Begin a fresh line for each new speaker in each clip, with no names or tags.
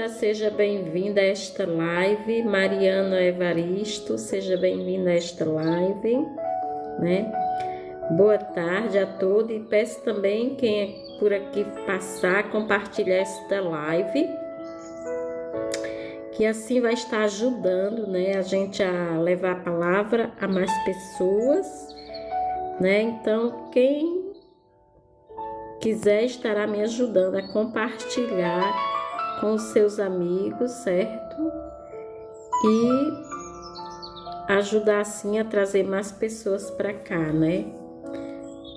seja bem-vinda a esta live. Mariana Evaristo, seja bem-vinda a esta live, né? Boa tarde a todos e peço também quem é por aqui passar, compartilhar esta live, que assim vai estar ajudando, né, a gente a levar a palavra a mais pessoas, né? Então, quem quiser estará me ajudando a compartilhar com os seus amigos, certo? E ajudar assim a trazer mais pessoas para cá, né?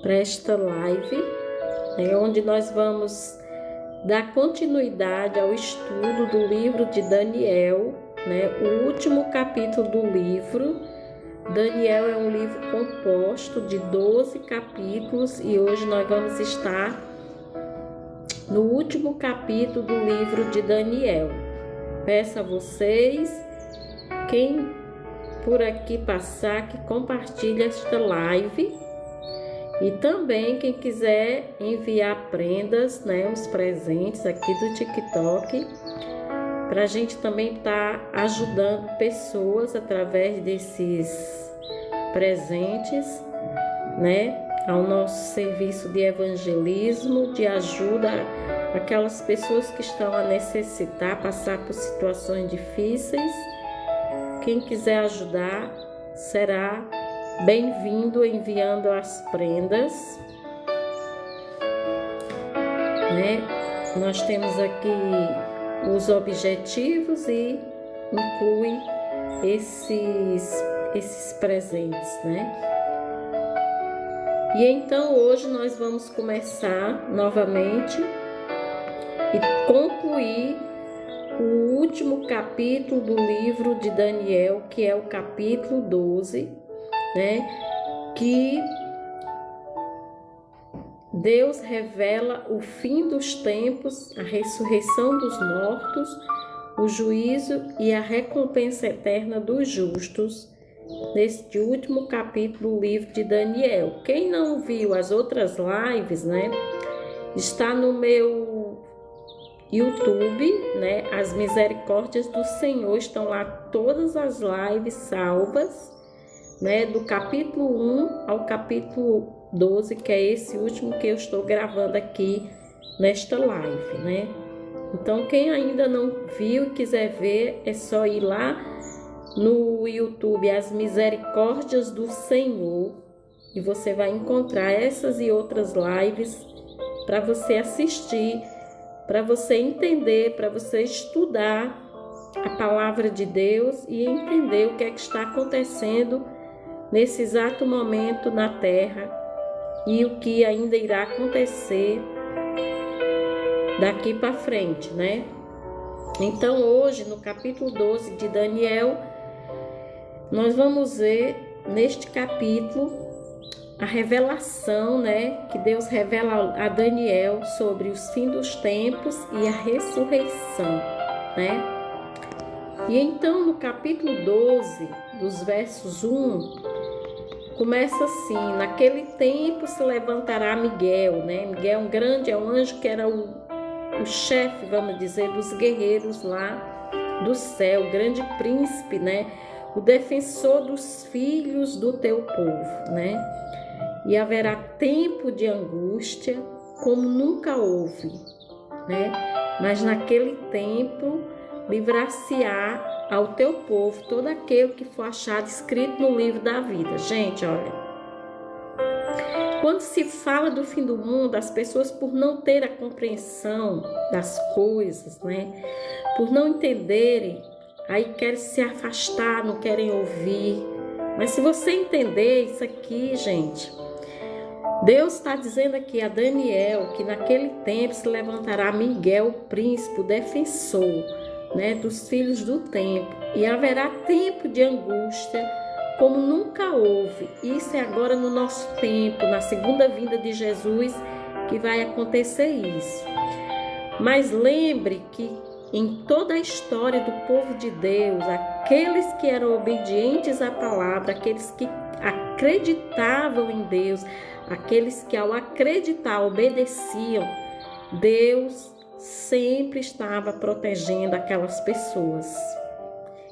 Para esta live, né, onde nós vamos dar continuidade ao estudo do livro de Daniel, né? O último capítulo do livro. Daniel é um livro composto de 12 capítulos e hoje nós vamos estar no último capítulo do livro de Daniel. Peço a vocês, quem por aqui passar, que compartilhe esta live. E também quem quiser enviar prendas, né, os presentes aqui do TikTok, para a gente também estar ajudando pessoas através desses presentes, né, ao nosso serviço de evangelismo, de ajuda àquelas pessoas que estão a necessitar, passar por situações difíceis. Quem quiser ajudar será bem-vindo enviando as prendas, né? Nós temos aqui os objetivos e inclui esses presentes, né? E então hoje nós vamos começar novamente e concluir o último capítulo do livro de Daniel, que é o capítulo 12, né? Que Deus revela o fim dos tempos, a ressurreição dos mortos, o juízo e a recompensa eterna dos justos, neste último capítulo do livro de Daniel. Quem não viu as outras lives, né, está no meu YouTube, né, As Misericórdias do Senhor, estão lá todas as lives salvas, né, do capítulo 1 ao capítulo 12, que é esse último que eu estou gravando aqui nesta live, né? Então, quem ainda não viu e quiser ver, é só ir lá no YouTube, As Misericórdias do Senhor, e você vai encontrar essas e outras lives para você assistir, para você entender, para você estudar a palavra de Deus e entender o que é que está acontecendo nesse exato momento na Terra e o que ainda irá acontecer daqui para frente, né? Então hoje, no capítulo 12 de Daniel, nós vamos ver neste capítulo a revelação, né, que Deus revela a Daniel sobre os fins dos tempos e a ressurreição, né? E então no capítulo 12, dos versos 1, começa assim: naquele tempo se levantará Miguel, né? Miguel é um anjo que era o chefe, vamos dizer, dos guerreiros lá do céu, o grande príncipe, né? O defensor dos filhos do teu povo, né? E haverá tempo de angústia como nunca houve, né? Mas naquele tempo livrar-se-á ao teu povo todo aquele que for achado escrito no livro da vida. Gente, olha, quando se fala do fim do mundo, as pessoas, por não ter a compreensão das coisas, né, por não entenderem, aí querem se afastar, não querem ouvir. Mas se você entender isso aqui, gente, Deus está dizendo aqui a Daniel que naquele tempo se levantará Miguel, o príncipe, o defensor, né, dos filhos do tempo, e haverá tempo de angústia como nunca houve. Isso é agora no nosso tempo, na segunda vinda de Jesus, que vai acontecer isso. Mas lembre que em toda a história do povo de Deus, aqueles que eram obedientes à palavra, aqueles que acreditavam em Deus, aqueles que ao acreditar obedeciam, Deus sempre estava protegendo aquelas pessoas.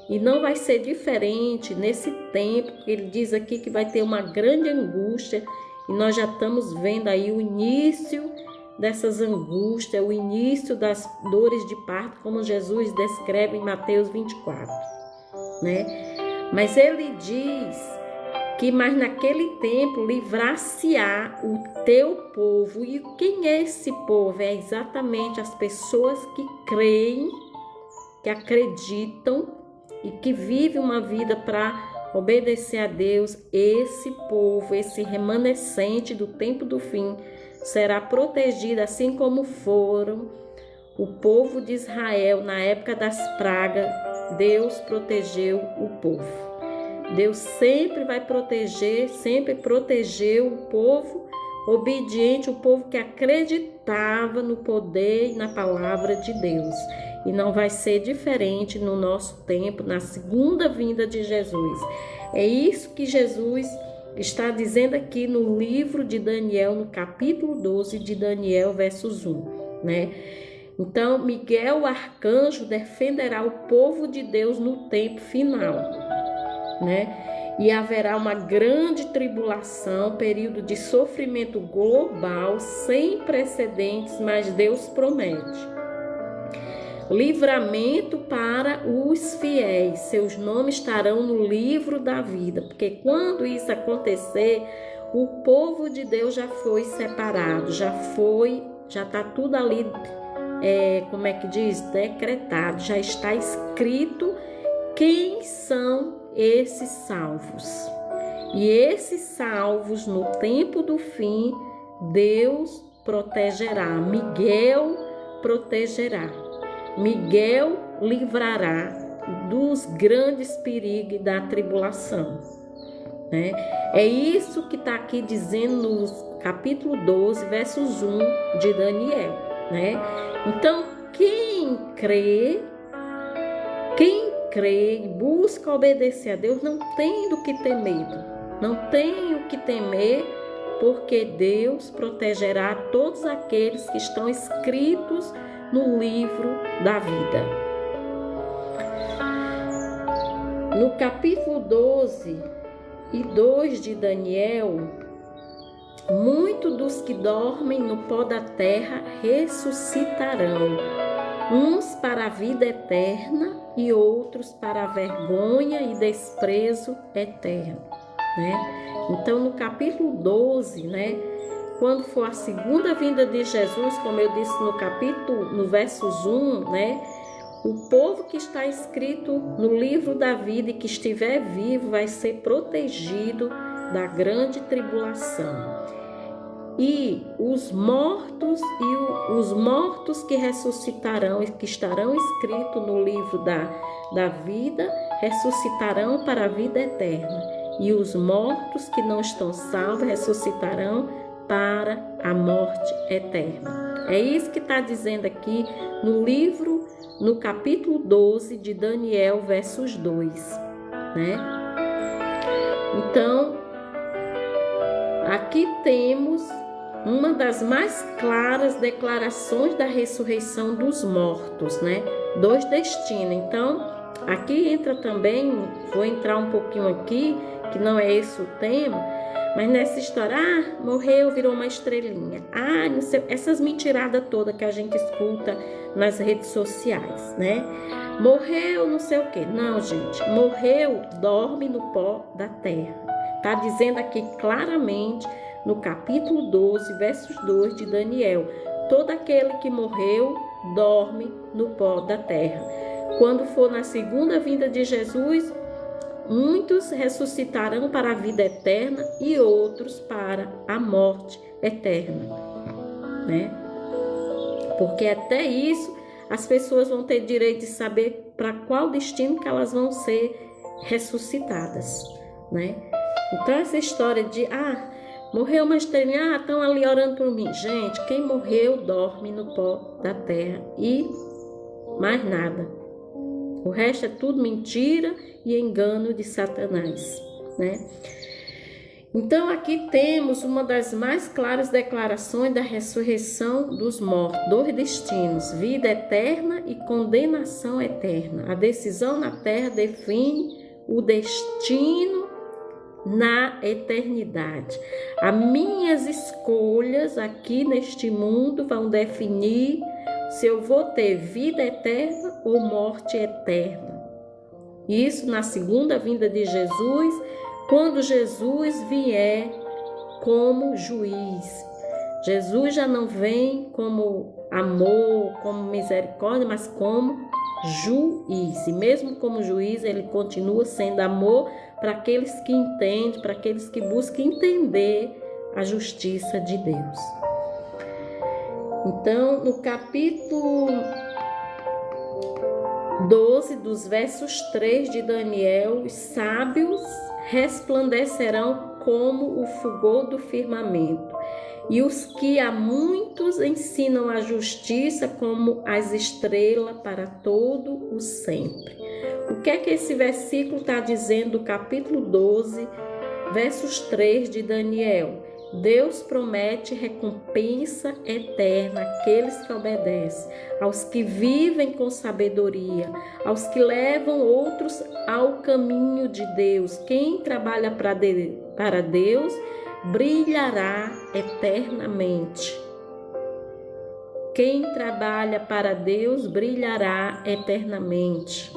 E não vai ser diferente nesse tempo, que ele diz aqui que vai ter uma grande angústia, e nós já estamos vendo aí o início dessas angústias, o início das dores de parto, como Jesus descreve em Mateus 24, né? Mas ele diz que mas naquele tempo livrar-se-á o teu povo. E quem é esse povo? É exatamente as pessoas que creem, que acreditam e que vivem uma vida para obedecer a Deus. Esse povo, esse remanescente do tempo do fim, será protegido, assim como foram o povo de Israel na época das pragas. Deus protegeu o povo. Deus sempre vai proteger, sempre protegeu o povo obediente, o povo que acreditava no poder e na palavra de Deus. E não vai ser diferente no nosso tempo, na segunda vinda de Jesus. É isso que Jesus está dizendo aqui no livro de Daniel, no capítulo 12 de Daniel, versos 1, né? Então, Miguel, o arcanjo, defenderá o povo de Deus no tempo final, né? E haverá uma grande tribulação, período de sofrimento global, sem precedentes, mas Deus promete livramento para os fiéis. Seus nomes estarão no livro da vida, porque quando isso acontecer, o povo de Deus já foi separado, já está tudo ali, como é que diz? Decretado, já está escrito quem são esses salvos. E esses salvos, no tempo do fim, Deus protegerá. Miguel protegerá. Miguel livrará dos grandes perigos da tribulação, né? É isso que está aqui dizendo no capítulo 12, versos 1 de Daniel, né? Então, quem crê e busca obedecer a Deus, não tem do que ter medo, não tem o que temer, porque Deus protegerá todos aqueles que estão escritos no livro da vida. No capítulo 12 e 2 de Daniel, muitos dos que dormem no pó da terra ressuscitarão, uns para a vida eterna e outros para a vergonha e desprezo eterno, né? Então, no capítulo 12, né, quando for a segunda vinda de Jesus, como eu disse no versos 1, né, o povo que está escrito no livro da vida e que estiver vivo vai ser protegido da grande tribulação. E os mortos que ressuscitarão e que estarão escritos no livro da vida ressuscitarão para a vida eterna. E os mortos que não estão salvos ressuscitarão para a morte eterna. É isso que está dizendo aqui no capítulo 12 de Daniel, versos 2, né? Então, aqui temos uma das mais claras declarações da ressurreição dos mortos, né? Dos destinos. Então, aqui entra também, vou entrar um pouquinho aqui, que não é esse o tema, mas nessa história, morreu, virou uma estrelinha. Não sei, essas mentiradas todas que a gente escuta nas redes sociais, né? Morreu, não sei o quê. Não, gente, morreu, dorme no pó da terra. Tá dizendo aqui claramente, no capítulo 12, versos 2 de Daniel, todo aquele que morreu, dorme no pó da terra. Quando for na segunda vinda de Jesus, muitos ressuscitarão para a vida eterna e outros para a morte eterna, né? Porque até isso as pessoas vão ter direito de saber para qual destino que elas vão ser ressuscitadas, né? Então essa história de morreu uma estrelinha, estão ali orando por mim. Gente, quem morreu dorme no pó da terra e mais nada. O resto é tudo mentira e engano de Satanás, né? Então aqui temos uma das mais claras declarações da ressurreição dos mortos, dois destinos, vida eterna e condenação eterna. A decisão na terra define o destino na eternidade. As minhas escolhas aqui neste mundo vão definir se eu vou ter vida eterna ou morte eterna. Isso na segunda vinda de Jesus, quando Jesus vier como juiz. Jesus já não vem como amor, como misericórdia, mas como juiz. E mesmo como juiz, ele continua sendo amor para aqueles que entendem, para aqueles que buscam entender a justiça de Deus. Então, no capítulo 12, dos versos 3 de Daniel, os sábios resplandecerão como o fulgor do firmamento, e os que a muitos ensinam a justiça como as estrelas para todo o sempre. O que é que esse versículo está dizendo do capítulo 12, versos 3 de Daniel? Deus promete recompensa eterna àqueles que obedecem, aos que vivem com sabedoria, aos que levam outros ao caminho de Deus. Quem trabalha para Deus brilhará eternamente. Quem trabalha para Deus brilhará eternamente,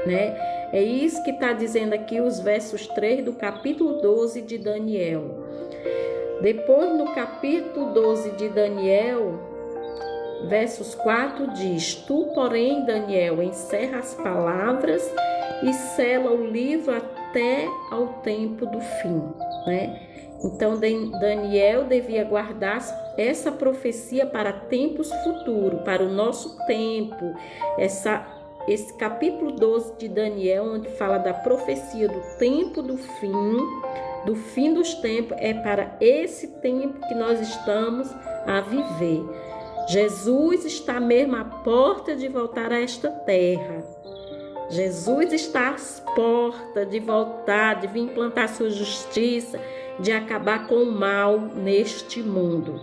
né? É isso que está dizendo aqui os versos 3 do capítulo 12 de Daniel. Depois, no capítulo 12 de Daniel, versos 4 diz: Tu, porém, Daniel, encerra as palavras e sela o livro até ao tempo do fim, né? Então, Daniel devia guardar essa profecia para tempos futuros, para o nosso tempo. Esse capítulo 12 de Daniel, onde fala da profecia do tempo do fim dos tempos, é para esse tempo que nós estamos a viver. Jesus está mesmo à porta de voltar a esta terra. Jesus está às portas de voltar, de vir implantar sua justiça, de acabar com o mal neste mundo.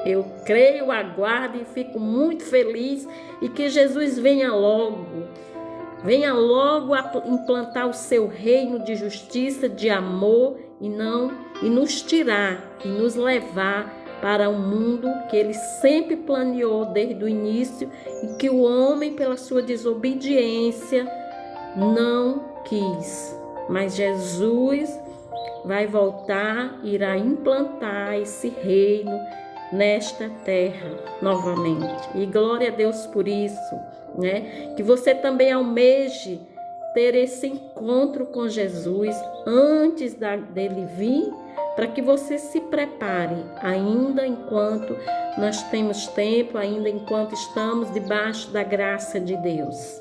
Eu creio, aguardo e fico muito feliz e que Jesus venha logo a implantar o seu reino de justiça, de amor e nos tirar e nos levar para um mundo que ele sempre planeou desde o início e que o homem, pela sua desobediência, não quis. Mas Jesus vai voltar, irá implantar esse reino nesta terra novamente. E glória a Deus por isso, né? Que você também almeje ter esse encontro com Jesus antes dele vir, para que você se prepare ainda enquanto nós temos tempo, ainda enquanto estamos debaixo da graça de Deus.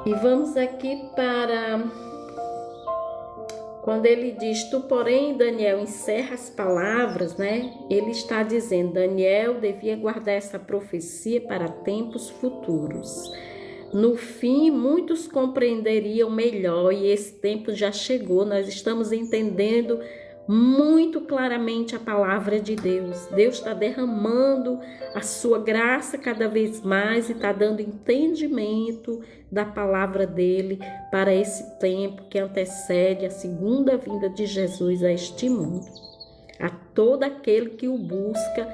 E vamos aqui para quando ele diz: Tu, porém, Daniel, encerra as palavras, né? Ele está dizendo, Daniel devia guardar essa profecia para tempos futuros. No fim, muitos compreenderiam melhor e esse tempo já chegou. Nós estamos entendendo muito claramente a palavra de Deus. Deus está derramando a sua graça cada vez mais e está dando entendimento da palavra dele para esse tempo que antecede a segunda vinda de Jesus a este mundo. A todo aquele que o busca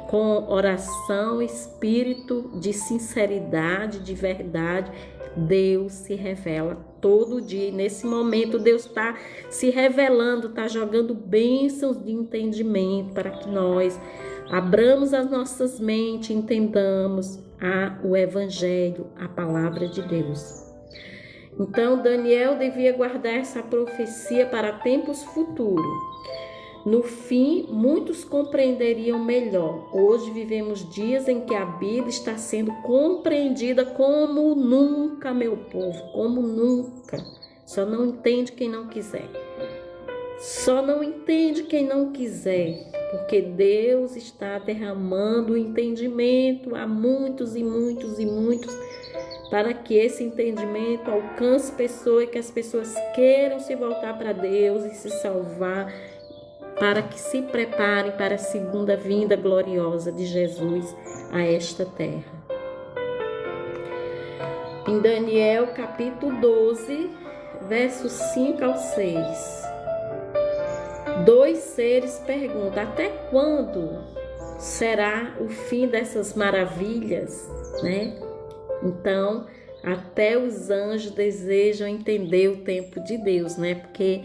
com oração, espírito de sinceridade, de verdade, Deus se revela todo dia. E nesse momento Deus está se revelando, está jogando bênçãos de entendimento para que nós abramos as nossas mentes, entendamos o Evangelho, a palavra de Deus. Então Daniel devia guardar essa profecia para tempos futuros. No fim, muitos compreenderiam melhor. Hoje vivemos dias em que a Bíblia está sendo compreendida como nunca, meu povo, como nunca. Só não entende quem não quiser. Só não entende quem não quiser, porque Deus está derramando o entendimento a muitos e muitos e muitos para que esse entendimento alcance pessoas e que as pessoas queiram se voltar para Deus e se salvar, para que se preparem para a segunda vinda gloriosa de Jesus a esta terra. Em Daniel capítulo 12, versos 5 ao 6, dois seres perguntam: até quando será o fim dessas maravilhas, né? Então, até os anjos desejam entender o tempo de Deus, né? Porque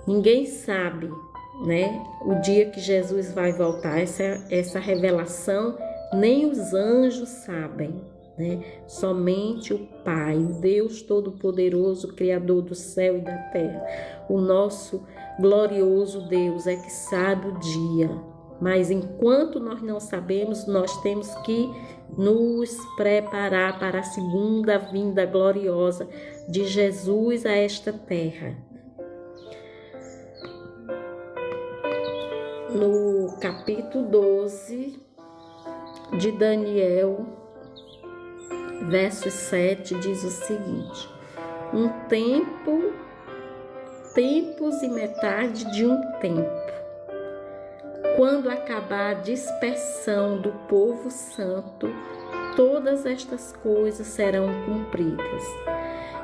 ninguém sabe, né, o dia que Jesus vai voltar. Essa revelação nem os anjos sabem, né? Somente o Pai, o Deus Todo-Poderoso, Criador do céu e da terra, o nosso glorioso Deus é que sabe o dia. Mas enquanto nós não sabemos, nós temos que nos preparar para a segunda vinda gloriosa de Jesus a esta terra. No capítulo 12 de Daniel, verso 7, diz o seguinte: um tempo, tempos e metade de um tempo, quando acabar a dispersão do povo santo, todas estas coisas serão cumpridas.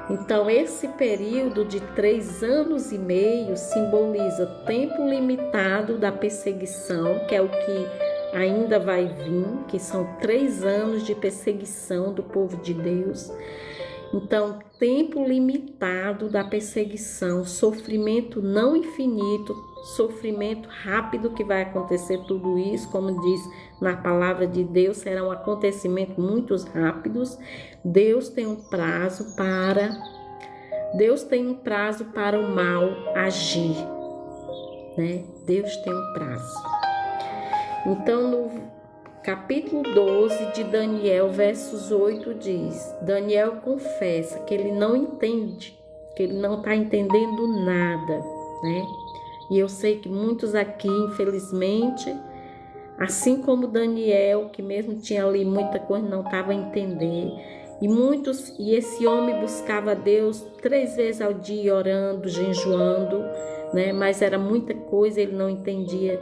Então, esse período de 3 anos e meio simboliza tempo limitado da perseguição, que é o que ainda vai vir, que são 3 anos de perseguição do povo de Deus. Então, tempo limitado da perseguição, sofrimento não infinito, sofrimento rápido que vai acontecer tudo isso, como diz na palavra de Deus, serão acontecimentos muito rápidos. Deus tem um prazo para o mal agir, né? Deus tem um prazo. Então, no capítulo 12 de Daniel, versos 8, diz: Daniel confessa que ele não entende, que ele não está entendendo nada, né? E eu sei que muitos aqui, infelizmente, assim como Daniel, que mesmo tinha ali muita coisa, não estava a entender. E esse homem buscava Deus 3 vezes ao dia, orando, jejuando, né? Mas era muita coisa, ele não entendia.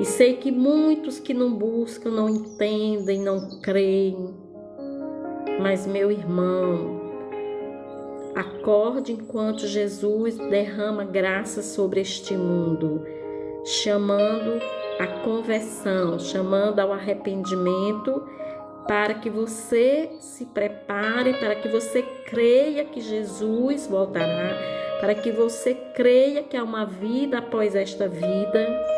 E sei que muitos que não buscam, não entendem, não creem. Mas, meu irmão, acorde enquanto Jesus derrama graça sobre este mundo, chamando a conversão, chamando ao arrependimento, para que você se prepare, para que você creia que Jesus voltará, para que você creia que há uma vida após esta vida,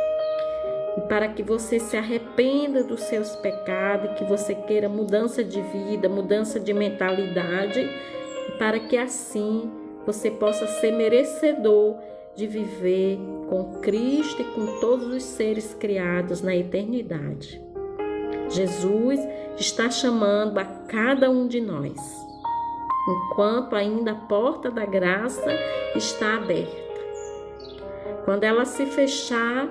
e para que você se arrependa dos seus pecados, que você queira mudança de vida, mudança de mentalidade, para que assim você possa ser merecedor de viver com Cristo e com todos os seres criados na eternidade. Jesus está chamando a cada um de nós, enquanto ainda a porta da graça está aberta. Quando ela se fechar,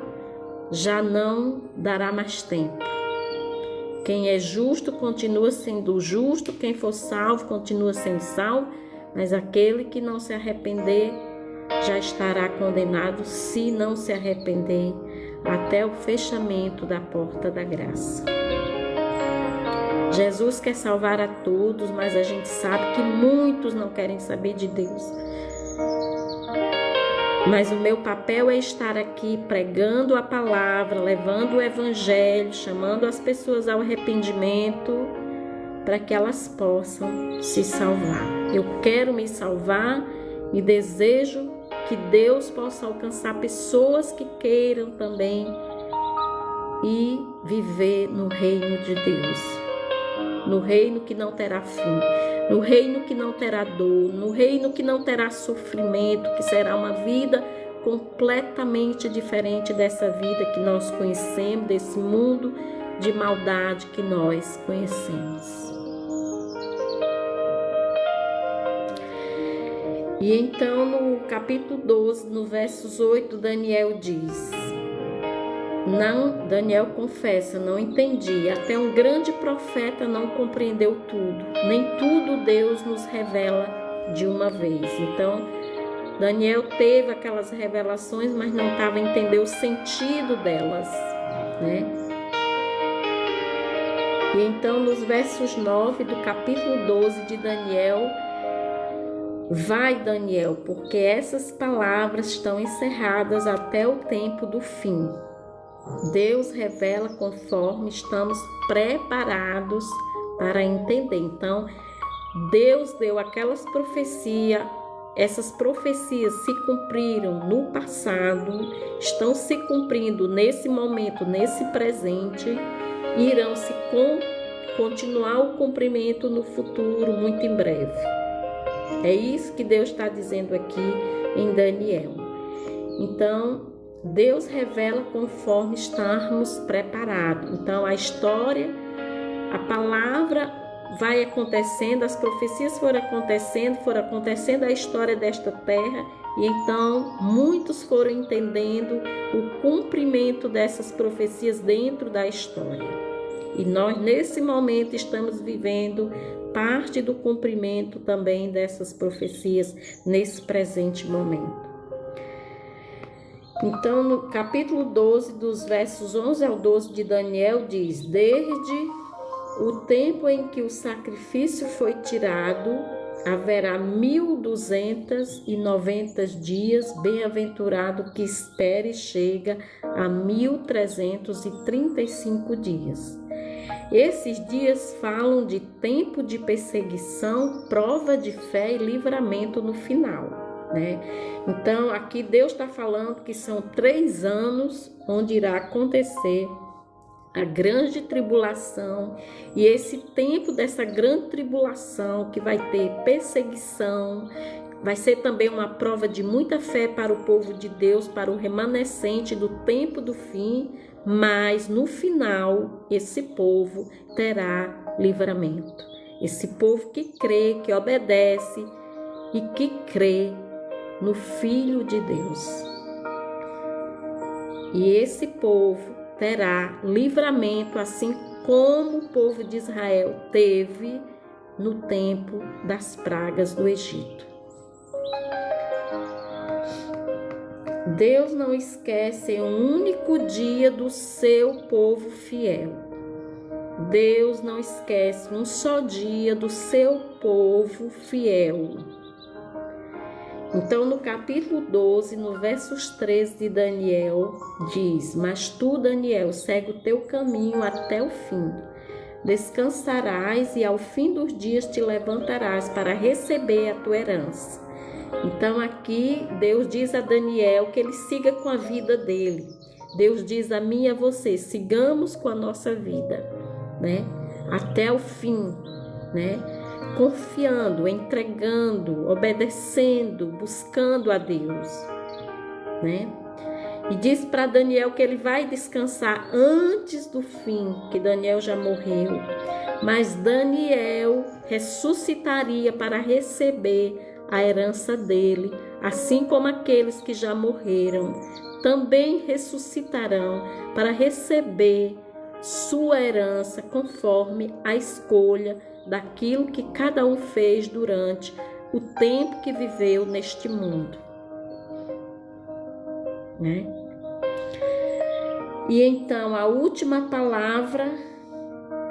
já não dará mais tempo. Quem é justo continua sendo justo, quem for salvo continua sendo salvo, mas aquele que não se arrepender já estará condenado, se não se arrepender, até o fechamento da porta da graça. Jesus quer salvar a todos, mas a gente sabe que muitos não querem saber de Deus. Mas o meu papel é estar aqui pregando a palavra, levando o evangelho, chamando as pessoas ao arrependimento, para que elas possam se salvar. Eu quero me salvar e desejo que Deus possa alcançar pessoas que queiram também e viver no reino de Deus, no reino que não terá fim, no reino que não terá dor, no reino que não terá sofrimento, que será uma vida completamente diferente dessa vida que nós conhecemos, desse mundo de maldade que nós conhecemos. E então no capítulo 12, no versos 8, Daniel diz: Não, Daniel confessa, não entendi. Até um grande profeta não compreendeu tudo. Nem tudo Deus nos revela de uma vez. Então, Daniel teve aquelas revelações, mas não estava entendendo o sentido delas, né? E então, nos versos 9 do capítulo 12 de Daniel, vai Daniel, porque essas palavras estão encerradas até o tempo do fim. Deus revela conforme estamos preparados para entender. Então, Deus deu aquelas profecias, essas profecias se cumpriram no passado, estão se cumprindo nesse momento, nesse presente, e irão se continuar o cumprimento no futuro, muito em breve. É isso que Deus está dizendo aqui em Daniel. Então, Deus revela conforme estarmos preparados. Então, a história, a palavra vai acontecendo, as profecias foram acontecendo a história desta terra, e então muitos foram entendendo o cumprimento dessas profecias dentro da história. E nós, nesse momento, estamos vivendo parte do cumprimento também dessas profecias nesse presente momento. Então, no capítulo 12, dos versos 11 ao 12 de Daniel, diz: desde o tempo em que o sacrifício foi tirado, haverá 1290 dias, bem-aventurado que espere e chega a 1335 dias. Esses dias falam de tempo de perseguição, prova de fé e livramento no final, né? Então, aqui Deus está falando que são 3 anos onde irá acontecer a grande tribulação, e esse tempo dessa grande tribulação que vai ter perseguição, vai ser também uma prova de muita fé para o povo de Deus, para o remanescente do tempo do fim, mas no final esse povo terá livramento. Esse povo que crê, que obedece e que crê no Filho de Deus. E esse povo terá livramento, assim como o povo de Israel teve no tempo das pragas do Egito. Deus não esquece um único dia do seu povo fiel. Deus não esquece um só dia do seu povo fiel. Então, no capítulo 12, no versos 13 de Daniel, diz: mas tu, Daniel, segue o teu caminho até o fim. Descansarás e ao fim dos dias te levantarás para receber a tua herança. Então, aqui Deus diz a Daniel que ele siga com a vida dele. Deus diz a mim e a você: sigamos com a nossa vida, né? Até o fim, né? Confiando, entregando, obedecendo, buscando a Deus, né? E diz para Daniel que ele vai descansar antes do fim, que Daniel já morreu, mas Daniel ressuscitaria para receber a herança dele, assim como aqueles que já morreram também ressuscitarão para receber sua herança conforme a escolha daquilo que cada um fez durante o tempo que viveu neste mundo, né? E então a última palavra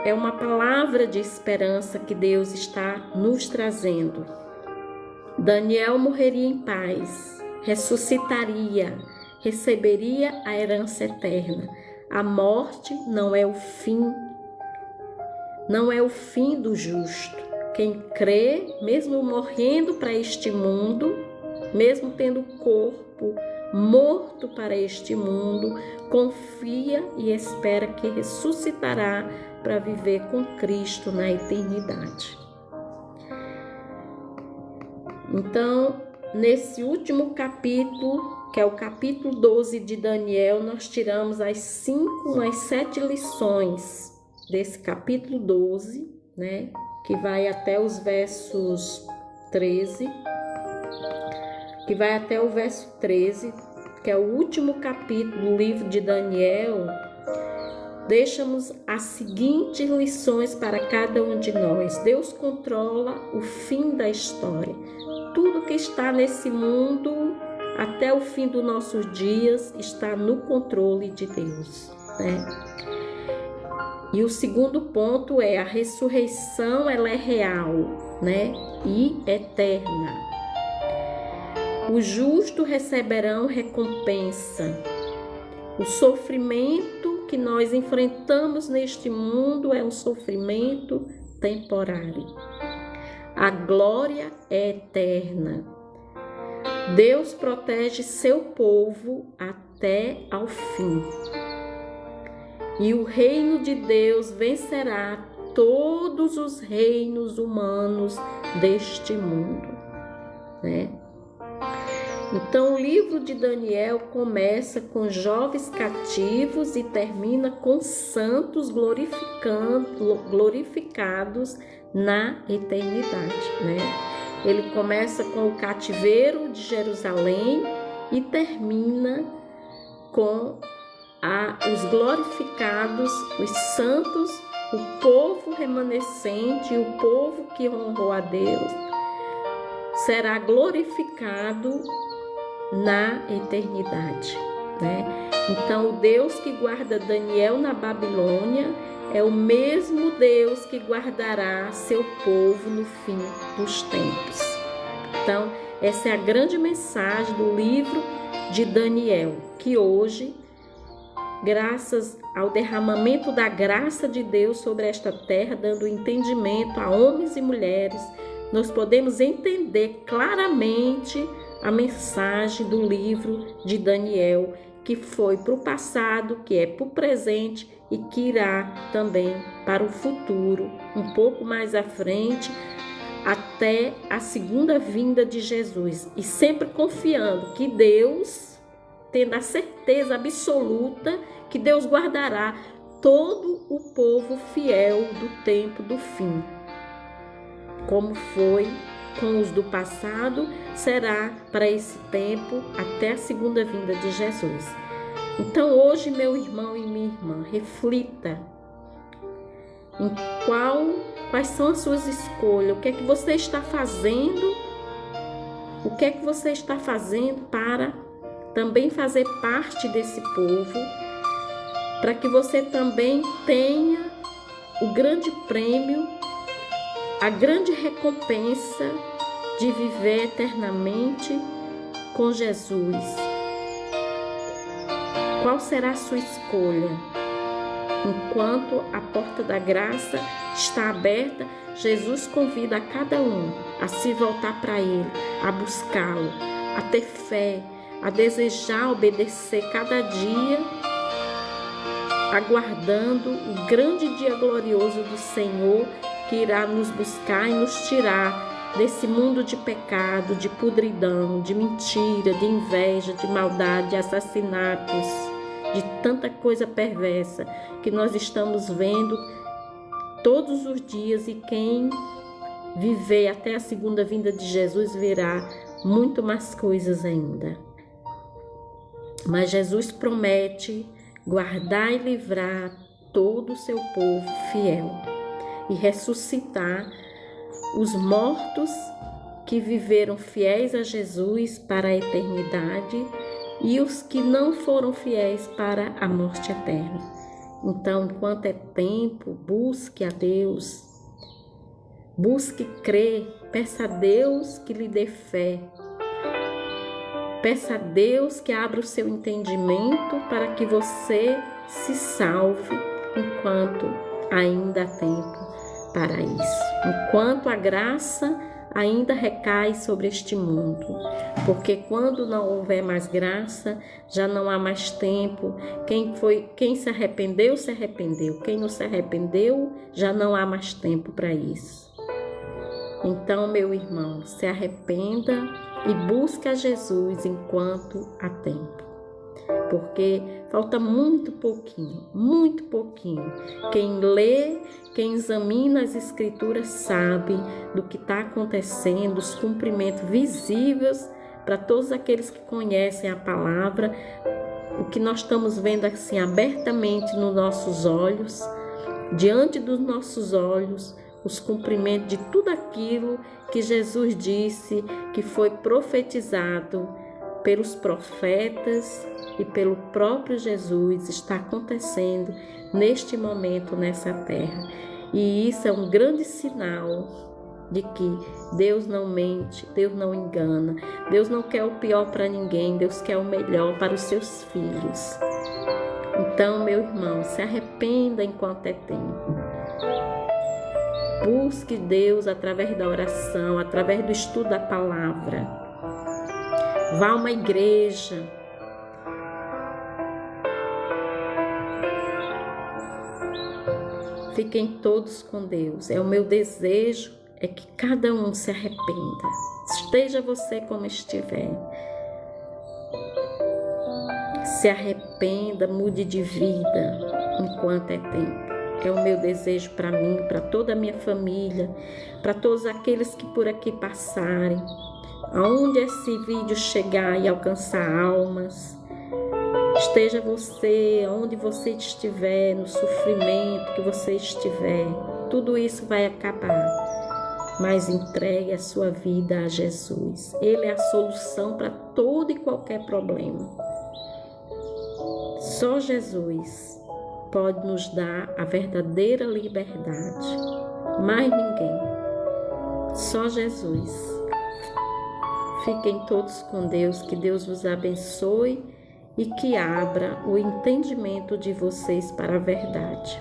é uma palavra de esperança que Deus está nos trazendo. Daniel morreria em paz, ressuscitaria, receberia a herança eterna. A morte não é o fim. Não é o fim do justo. Quem crê, mesmo morrendo para este mundo, mesmo tendo corpo morto para este mundo, confia e espera que ressuscitará para viver com Cristo na eternidade. Então, nesse último capítulo, que é o capítulo 12 de Daniel, nós tiramos as 7 lições desse capítulo 12, né, que vai até os versos 13, que vai até o verso 13, que é o último capítulo do livro de Daniel, deixa-nos as seguintes lições para cada um de nós. Deus controla o fim da história. Tudo que está nesse mundo, até o fim dos nossos dias, está no controle de Deus, né? E o segundo ponto é a ressurreição, ela é real, né? E eterna. Os justos receberão recompensa. O sofrimento que nós enfrentamos neste mundo é um sofrimento temporário. A glória é eterna. Deus protege seu povo até ao fim. E o reino de Deus vencerá todos os reinos humanos deste mundo, né? Então, o livro de Daniel começa com jovens cativos e termina com santos glorificados na eternidade, né? Ele começa com o cativeiro de Jerusalém e termina com os glorificados, os santos, o povo remanescente, o povo que honrou a Deus, será glorificado na eternidade, né? Então, o Deus que guarda Daniel na Babilônia é o mesmo Deus que guardará seu povo no fim dos tempos. Então, essa é a grande mensagem do livro de Daniel, que hoje, graças ao derramamento da graça de Deus sobre esta terra, dando entendimento a homens e mulheres, nós podemos entender claramente a mensagem do livro de Daniel, que foi para o passado, que é para o presente e que irá também para o futuro, um pouco mais à frente, até a segunda vinda de Jesus. E sempre confiando que Deus, tendo a certeza absoluta que Deus guardará todo o povo fiel do tempo do fim. Como foi com os do passado, será para esse tempo até a segunda vinda de Jesus. Então hoje, meu irmão e minha irmã, reflita em quais são as suas escolhas, o que é que você está fazendo, para também fazer parte desse povo, para que você também tenha o grande prêmio, a grande recompensa de viver eternamente com Jesus. Qual será a sua escolha? Enquanto a porta da graça está aberta, Jesus convida a cada um a se voltar para Ele, a buscá-lo, a ter fé, a desejar obedecer cada dia, aguardando o grande dia glorioso do Senhor, que irá nos buscar e nos tirar desse mundo de pecado, de podridão, de mentira, de inveja, de maldade, de assassinatos, de tanta coisa perversa que nós estamos vendo todos os dias, e quem viver até a segunda vinda de Jesus verá muito mais coisas ainda. Mas Jesus promete guardar e livrar todo o seu povo fiel e ressuscitar os mortos que viveram fiéis a Jesus para a eternidade e os que não foram fiéis para a morte eterna. Então, enquanto é tempo, busque a Deus, busque crer, peça a Deus que lhe dê fé, peça a Deus que abra o seu entendimento para que você se salve enquanto ainda há tempo para isso, enquanto a graça ainda recai sobre este mundo, porque quando não houver mais graça, já não há mais tempo. Quem se arrependeu, se arrependeu. Quem não se arrependeu, já não há mais tempo para isso. Então, meu irmão, se arrependa e busque a Jesus enquanto há tempo, porque falta muito pouquinho, muito pouquinho. Quem lê, quem examina as Escrituras sabe do que está acontecendo, os cumprimentos visíveis para todos aqueles que conhecem a palavra, o que nós estamos vendo assim abertamente nos nossos olhos, diante dos nossos olhos, os cumprimentos de tudo aquilo que Jesus disse, que foi profetizado pelos profetas e pelo próprio Jesus, está acontecendo neste momento nessa terra. E isso é um grande sinal de que Deus não mente, Deus não engana, Deus não quer o pior para ninguém, Deus quer o melhor para os seus filhos. Então, meu irmão, se arrependa enquanto é tempo. Busque Deus através da oração, através do estudo da palavra. Vá a uma igreja. Fiquem todos com Deus. É o meu desejo, é que cada um se arrependa. Esteja você como estiver. Se arrependa, mude de vida enquanto é tempo. É o meu desejo para mim, para toda a minha família, para todos aqueles que por aqui passarem. Aonde esse vídeo chegar e alcançar almas, esteja você, onde você estiver, no sofrimento que você estiver, tudo isso vai acabar. Mas entregue a sua vida a Jesus. Ele é a solução para todo e qualquer problema. Só Jesus pode nos dar a verdadeira liberdade. Mais ninguém. Só Jesus. Fiquem todos com Deus, que Deus vos abençoe e que abra o entendimento de vocês para a verdade.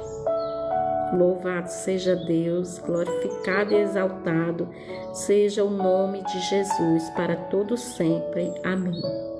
Louvado seja Deus, glorificado e exaltado seja o nome de Jesus para todos sempre. Amém.